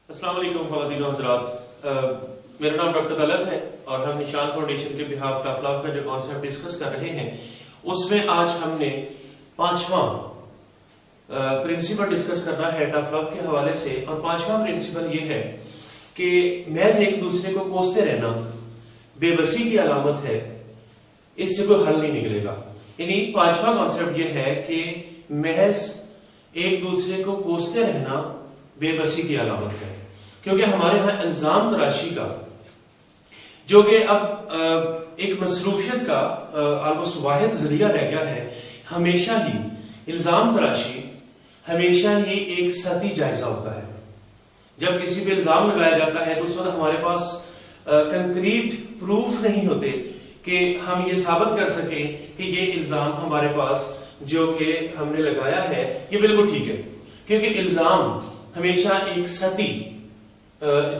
السلام علیکم خواتین و حضرات، میرا نام ڈاکٹر طلعت ہے اور ہم نشان فاؤنڈیشن کے بہاف ٹف لو کا جو کانسیپٹ ڈسکس کر رہے ہیں اس میں آج ہم نے 5واں پرنسپل ڈسکس کرنا ہے ٹف لو کے حوالے سے، اور 5واں پرنسپل یہ ہے کہ محض ایک دوسرے کو کوستے رہنا بے بسی کی علامت ہے، اس سے کوئی حل نہیں نکلے گا۔ یعنی 5واں کانسیپٹ یہ ہے کہ محض ایک دوسرے کو کوستے رہنا بے بسی کی علامت ہے، کیونکہ ہمارے ہاں الزام تراشی کا جو کہ اب ایک مصروفیت کا آلموسٹ واحد ذریعہ رہ گیا ہے، ہمیشہ ہی الزام تراشی ہمیشہ ہی ایک سطحی جائزہ ہوتا ہے۔ جب کسی پہ الزام لگایا جاتا ہے تو اس وقت ہمارے پاس کنکریٹ پروف نہیں ہوتے کہ ہم یہ ثابت کر سکیں کہ یہ الزام ہمارے پاس جو کہ ہم نے لگایا ہے یہ بالکل ٹھیک ہے، کیونکہ الزام ہمیشہ ایک سطحی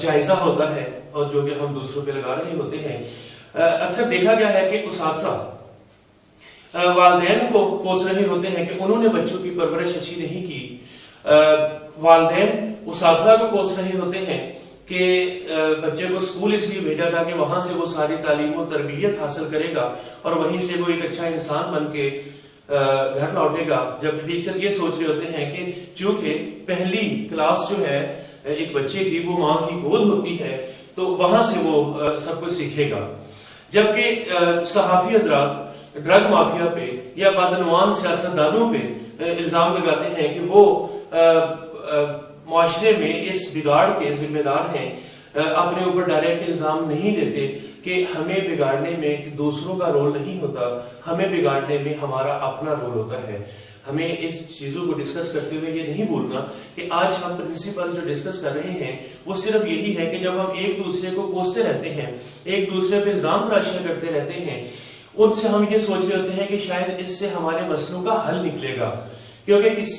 جائزہ ہوتا ہے اور جو کہ ہم دوسروں پہ لگا رہے ہوتے ہیں۔ اکثر دیکھا گیا ہے کہ اساتذہ والدین کو کوس رہے ہوتے ہیں کہ انہوں نے بچوں کی پرورش اچھی نہیں کی، والدین اساتذہ کو کوس رہے ہوتے ہیں کہ بچے کو اسکول اس لیے بھیجا تھا کہ وہاں سے وہ ساری تعلیم و تربیت حاصل کرے گا اور وہیں سے وہ ایک اچھا انسان بن کے گھر لوٹے گا، جب ٹیچر یہ سوچ رہے ہوتے ہیں کہ چونکہ پہلی کلاس جو ہے ایک بچے کی وہ ماں کی گود ہوتی ہے تو وہاں سے وہ سب کچھ سیکھے گا۔ جبکہ صحافی حضرات ڈرگ مافیا پہ یا بدعنوان سیاستدانوں پہ الزام لگاتے ہیں کہ وہ معاشرے میں اس بگاڑ کے ذمہ دار ہیں، اپنے اوپر ڈائریکٹ الزام نہیں لیتے کہ ہمیں بگاڑنے میں دوسروں کا رول نہیں ہوتا، ہمیں بگاڑنے میں ہمارا اپنا رول ہوتا ہے۔ ہمیں اس چیزوں کو ڈسکس کرتے ہوئے یہ نہیں بھولنا کہ آج ہم پرنسپل جو ڈسکس کر رہے ہیں وہ صرف یہی ہے کہ جب ہم ایک دوسرے کو کوستے رہتے ہیں، ایک دوسرے پہ الزام تراشیاں کرتے رہتے ہیں، ان سے ہم یہ سوچ رہے ہوتے ہیں کہ شاید اس سے ہمارے مسئلوں کا حل نکلے گا، کیونکہ اس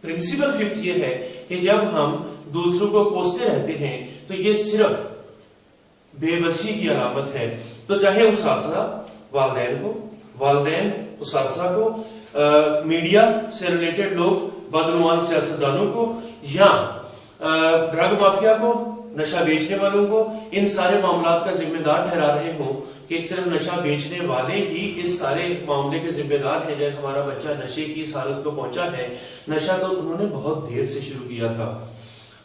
پرنسپل ففتھ یہ ہے کہ جب ہم دوسروں کو کوستے رہتے ہیں تو یہ صرف بے بسی کی علامت ہے۔ تو چاہے اساتذہ والدین اساتذہ کو، میڈیا سے ریلیٹڈ لوگ بدعنوان سیاستدانوں کو، یا ڈرگ مافیا کو، نشہ بیچنے والوں کو، ان سارے معاملات کا ذمہ دار ٹھہرا رہے ہوں کہ صرف نشہ بیچنے والے ہی اس سارے معاملے کے ذمہ دار ہیں۔ جب ہمارا بچہ نشے کی اس حالت کو پہنچا ہے، نشہ تو انہوں نے بہت دیر سے شروع کیا تھا،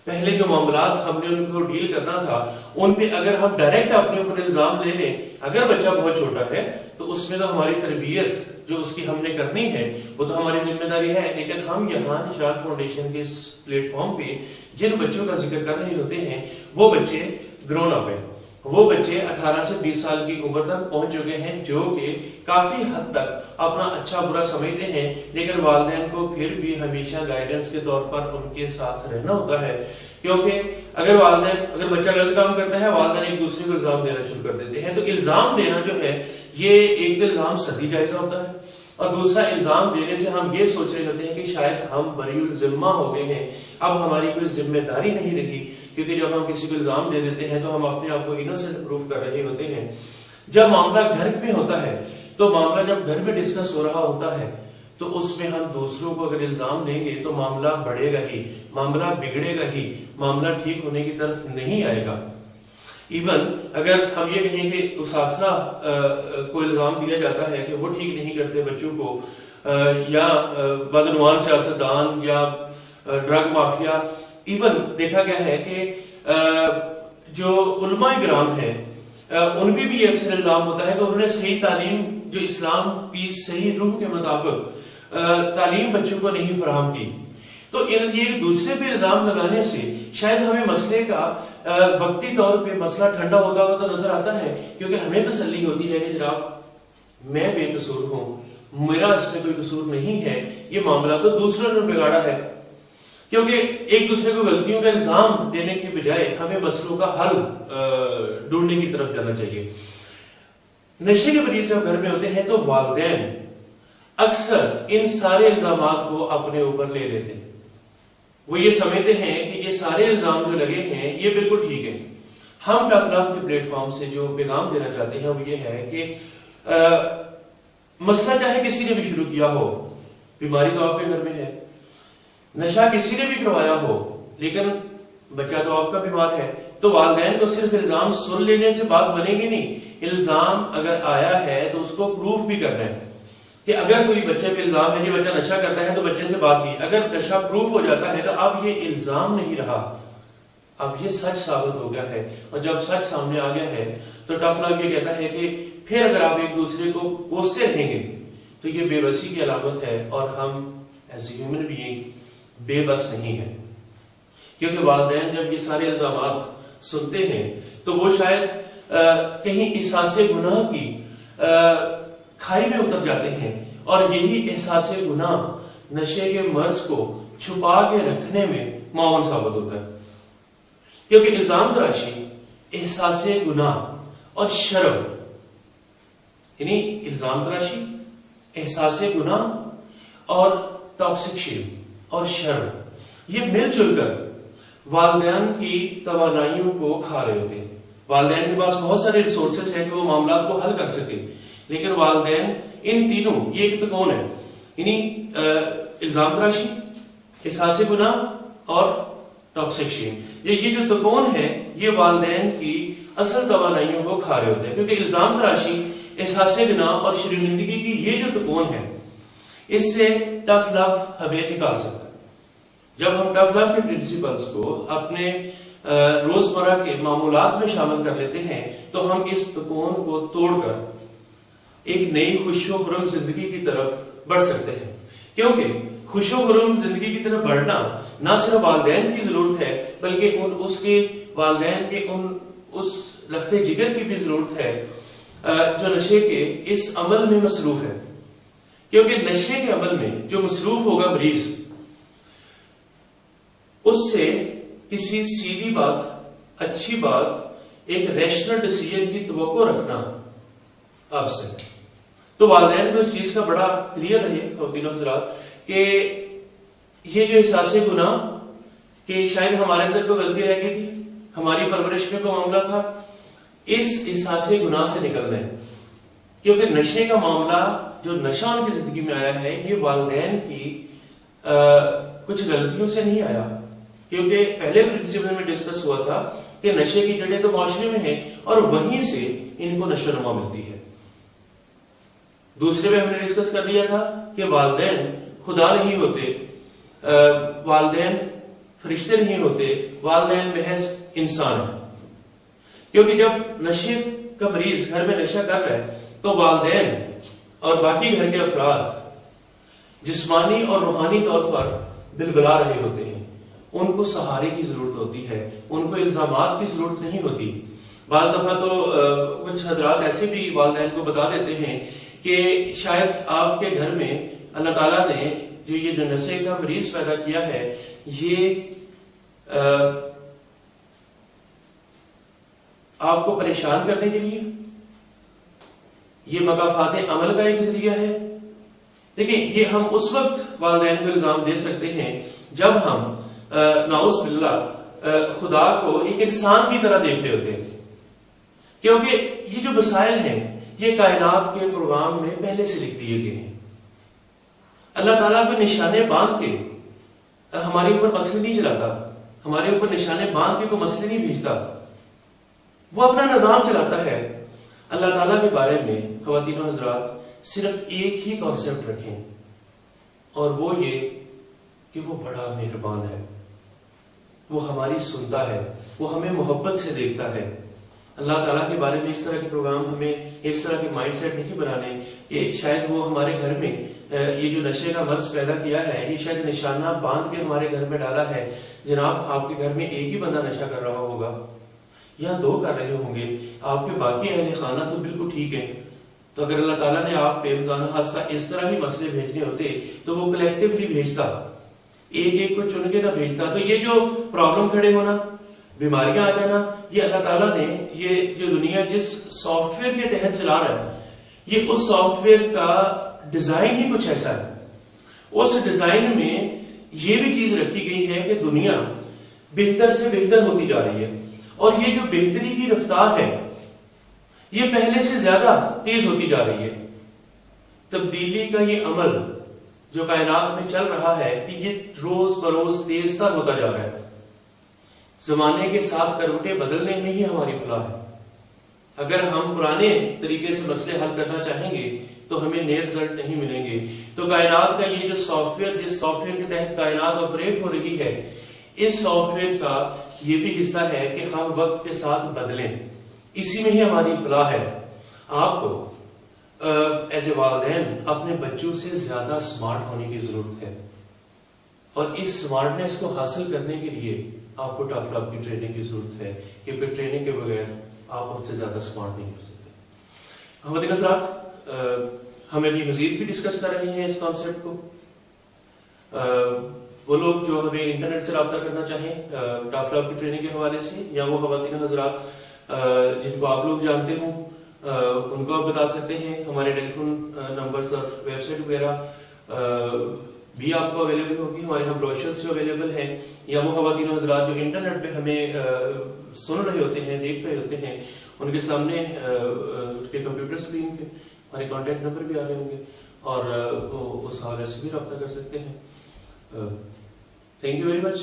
پہلے جو معاملات ہم نے ان کو ڈیل کرنا تھا ان پہ اگر ہم ڈائریکٹ اپنے اوپر الزام لے لیں، اگر بچہ بہت چھوٹا ہے تو اس میں تو ہماری تربیت جو اس کی ہم نے کرنی ہے وہ تو ہماری ذمہ داری ہے، لیکن ہم یہاں نشان فاؤنڈیشن کے اس پلیٹ فارم پہ جن بچوں کا ذکر کر رہے ہوتے ہیں وہ بچے گرون اپ ہیں، وہ بچے 18 سے 20 سال کی عمر تک پہنچ چکے ہیں، جو کہ کافی حد تک اپنا اچھا برا سمجھتے ہیں، لیکن والدین کو پھر بھی ہمیشہ گائیڈنس کے طور پر ان کے ساتھ رہنا ہوتا ہے، کیونکہ اگر بچہ غلط کام کرتا ہے والدین ایک دوسرے کو الزام دینا شروع کر دیتے ہیں۔ تو الزام دینا جو ہے یہ ایک الزام سطحی جائزہ ہوتا ہے، اور دوسرا الزام دینے سے ہم یہ سوچ رہے ہوتے ہیں کہ شاید ہم بری الذمہ ہو گئے ہیں، اب ہماری کوئی ذمہ داری نہیں رہی، کیونکہ جب ہم کسی کو الزام دے دیتے ہیں تو ہم اپنے آپ کو انوسنٹ پروف کر رہے ہوتے ہیں۔ جب معاملہ گھر میں ہوتا ہے تو معاملہ جب گھر میں ڈسکس ہو رہا ہوتا ہے تو اس میں ہم دوسروں کو اگر الزام دیں گے تو معاملہ بڑھے گا ہی، معاملہ بگڑے گا ہی، معاملہ ٹھیک ہونے کی طرف نہیں آئے گا۔ ایون اگر ہم یہ کہیں کہ اساتذہ کو الزام دیا جاتا ہے کہ وہ ٹھیک نہیں کرتے بچوں کو، یا بدعنوان سیاستدان یا ڈرگ مافیا، ایون دیکھا گیا ہے کہ جو علماء کرام ہیں ان پہ بھی یہ اکثر الزام ہوتا ہے کہ انہوں نے صحیح تعلیم جو اسلام کی صحیح روح کے مطابق تعلیم بچوں کو نہیں فراہم کی۔ تو یہ دوسرے پہ الزام لگانے سے شاید ہمیں مسئلے کا وقتی طور پہ مسئلہ ٹھنڈا ہوتا ہوا تو نظر آتا ہے، کیونکہ ہمیں تسلی ہوتی ہے کہ جناب میں بے قصور ہوں، میرا اس میں کوئی قصور نہیں ہے، یہ معاملہ تو دوسروں نے بگاڑا ہے۔ کیونکہ ایک دوسرے کو غلطیوں کا الزام دینے کے بجائے ہمیں مسئلوں کا حل ڈھونڈنے کی طرف جانا چاہیے۔ نشے کے مریض جب گھر میں ہوتے ہیں تو والدین اکثر ان سارے الزامات کو اپنے اوپر لے لیتے ہیں، وہ یہ سمجھتے ہیں کہ یہ سارے الزام جو لگے ہیں یہ بالکل ٹھیک ہے۔ ہم ٹف لو کے پلیٹ فارم سے جو پیغام دینا چاہتے ہیں وہ یہ ہے کہ مسئلہ چاہے کسی نے بھی شروع کیا ہو، بیماری تو آپ کے گھر میں ہے، نشہ کسی نے بھی کروایا ہو، لیکن بچہ تو آپ کا بیمار ہے، تو والدین کو صرف الزام سن لینے سے بات بنے گی نہیں، الزام اگر آیا ہے تو اس کو پروف بھی کرنا ہے کہ اگر کوئی بچے پہ الزام ہے یہ بچہ نشہ کرتا ہے تو بچے سے بات کی، اگر نشہ پروف ہو جاتا ہے تو اب یہ الزام نہیں رہا، اب یہ سچ ثابت ہو گیا ہے، اور جب سچ سامنے آ گیا ہے تو ٹف لاء یہ کہتا ہے کہ پھر اگر آپ ایک دوسرے کو کوستے رہیں گے تو یہ بے بسی کی علامت ہے، اور ہم ایز اے ہیومن بینگ بے بس نہیں ہیں، کیونکہ والدین جب یہ سارے الزامات سنتے ہیں تو وہ شاید کہیں احساس گناہ کی کھائی میں اتر جاتے ہیں، اور یہی احساس گناہ نشے کے مرض کو چھپا کے رکھنے میں معاون ثابت ہوتا ہے، کیونکہ الزام تراشی، احساس گناہ اور شرم، یعنی الزام تراشی، احساس گناہ اور ٹاکسک شیم اور شرم، یہ مل جل کر والدین کی توانائیوں کو کھا رہے ہوتے ہیں۔ والدین کے پاس بہت سارے ریسورسز ہیں کہ وہ معاملات کو حل کر سکے، لیکن والدین ان تینوں، یہ ایک تکون ہے، یعنی الزام تراشی، احساس گناہ اور ٹاکسک شیم، یہ جو تکون ہے یہ والدین کی اصل توانائیوں کو کھا رہے ہوتے ہیں، کیونکہ الزام تراشی، احساس گناہ اور شرمندگی کی یہ جو تکون ہے اس سے ٹف لو ہمیں نکال سکتا ہے۔ جب ہم ٹف لو کے پرنسپلز کو اپنے روزمرہ کے معمولات میں شامل کر لیتے ہیں تو ہم اس تکون کو توڑ کر ایک نئی خوش و خرم زندگی کی طرف بڑھ سکتے ہیں، کیونکہ خوش و خرم زندگی کی طرف بڑھنا نہ صرف والدین کی ضرورت ہے بلکہ اس کے والدین کے اس لخت جگر کی بھی ضرورت ہے جو نشے کے اس عمل میں مصروف ہے، کیونکہ نشے کے عمل میں جو مصروف ہوگا مریض، اس سے کسی سیدھی بات، اچھی بات، ایک ریشنل ڈیسیژن کی توقع رکھنا آپ سے، تو والدین کو اس چیز کا بڑا کلیئر رہے خواتین و حضرات کہ یہ جو احساس گناہ کہ شاید ہمارے اندر کوئی غلطی رہ گئی تھی، ہماری پرورش میں کوئی معاملہ تھا، اس احساس گناہ سے نکلنا ہے، کیونکہ نشے کا معاملہ جو نشہ ان کی زندگی میں آیا ہے یہ والدین کی کچھ غلطیوں سے نہیں آیا، کیونکہ پہلے پرنسپل میں ڈسکس ہوا تھا کہ نشے کی جڑیں تو معاشرے میں ہیں اور وہیں سے ان کو نشو و نما ملتی ہے۔ دوسرے میں ہم نے ڈسکس کر لیا تھا کہ والدین خدا نہیں ہوتے، والدین فرشتے نہیں ہوتے، والدین محض انسان ہیں، کیونکہ جب نشے کا مریض گھر میں نشہ کر رہا ہے تو والدین اور باقی گھر کے افراد جسمانی اور روحانی طور پر بلبلا رہے ہوتے ہیں، ان کو سہارے کی ضرورت ہوتی ہے، ان کو الزامات کی ضرورت نہیں ہوتی۔ بعض دفعہ تو کچھ حضرات ایسے بھی والدین کو بتا دیتے ہیں کہ شاید آپ کے گھر میں اللہ تعالیٰ نے جو نشے کا مریض پیدا کیا ہے یہ آپ کو پریشان کرنے کے لیے، یہ مکافات عمل کا ایک ذریعہ ہے۔ دیکھیں یہ ہم اس وقت والدین کو الزام دے سکتے ہیں جب ہم نعوذ باللہ خدا کو ایک انسان کی طرح دیکھ رہے ہوتے ہیں، کیونکہ یہ جو مسائل ہیں یہ کائنات کے پروگرام میں پہلے سے لکھ دیے گئے ہیں۔ اللہ تعالیٰ کو نشانے باندھ کے ہمارے اوپر مسئلے نہیں چلاتا، ہمارے اوپر نشانے باندھ کے کوئی مسئلے نہیں بھیجتا، وہ اپنا نظام چلاتا ہے۔ اللہ تعالیٰ کے بارے میں خواتین و حضرات صرف ایک ہی کانسیپٹ رکھیں، اور وہ یہ کہ وہ بڑا مہربان ہے، وہ ہماری سنتا ہے، وہ ہمیں محبت سے دیکھتا ہے۔ اللہ تعالیٰ کے بارے میں اس طرح کے پروگرام ہمیں اس طرح کے مائنڈ سیٹ نہیں بنانے کہ شاید وہ ہمارے گھر میں یہ جو نشے کا مرض پیدا کیا ہے یہ شاید نشانہ باندھ کے ہمارے گھر میں ڈالا ہے۔ جناب آپ کے گھر میں ایک ہی بندہ نشہ کر رہا ہوگا یا دو کر رہے ہوں گے، آپ کے باقی اہل خانہ تو بالکل ٹھیک ہے، تو اگر اللہ تعالیٰ نے آپ پہ خدا نخواستہ اس طرح ہی مسئلے بھیجنے ہوتے تو وہ کلیکٹیولی بھیجتا، ایک ایک کو چن کے نہ بھیجتا۔ تو یہ جو پرابلم کھڑے ہونا، بیماریاں آ جانا، یہ اللہ تعالیٰ نے یہ جو دنیا جس سافٹ ویئر کے تحت چلا رہا ہے یہ اس سافٹ ویئر کا ڈیزائن ہی کچھ ایسا ہے۔ اس ڈیزائن میں یہ بھی چیز رکھی گئی ہے کہ دنیا بہتر سے بہتر ہوتی جا رہی ہے، اور یہ جو بہتری کی رفتار ہے یہ پہلے سے زیادہ تیز ہوتی جا رہی ہے۔ تبدیلی کا یہ عمل جو کائنات میں چل رہا ہے یہ روز بروز تیز تر ہوتا جا رہا ہے۔ زمانے کے ساتھ کروٹیں بدلنے میں ہی ہماری فلاح ہے. اگر ہم پرانے طریقے سے مسئلے حل کرنا چاہیں گے تو ہمیں نئے رزلٹ نہیں ملیں گے. تو کائنات کا یہ جو سافٹ ویئر، جس سافٹ ویئر کے تحت کائنات آپریٹ ہو رہی ہے، اس سافٹ ویئر کا یہ بھی حصہ ہے کہ ہم وقت کے ساتھ بدلیں. اسی میں ہی ہماری فلاح ہے. آپ کو ایز اے والدین اپنے بچوں سے زیادہ سمارٹ ہونے کی ضرورت ہے، اور اس سمارٹنیس کو حاصل کرنے کے لیے آپ کو ٹف لو کی ٹریننگ کی ضرورت ہے، کیونکہ ٹریننگ کے بغیر آپ ان سے زیادہ سمارٹ نہیں ہو سکتے. خواتین حضرات، ہم ابھی مزید بھی ڈسکس کر رہے ہیں اس کانسیپٹ کو. وہ لوگ جو ہمیں انٹرنیٹ سے رابطہ کرنا چاہیں ٹف لو کی ٹریننگ کے حوالے سے، یا وہ خواتین حضرات جن کو آپ لوگ جانتے ہوں ان کو آپ بتا سکتے ہیں. ہمارے ٹیلی فون نمبرز اور ویب سائٹ وغیرہ بھی آپ کو اویلیبل ہوگی. ہمارے ہم بروشرز جو اویلیبل ہیں، یا وہ خواتین حضرات جو انٹرنیٹ پہ ہمیں سن رہے ہوتے ہیں، دیکھ رہے ہوتے ہیں، ان کے سامنے کے کمپیوٹر اسکرین پہ ہمارے کانٹیکٹ نمبر بھی آ رہے ہوں گے، اور وہ اس حوالے سے بھی رابطہ کر سکتے ہیں. Thank you very much.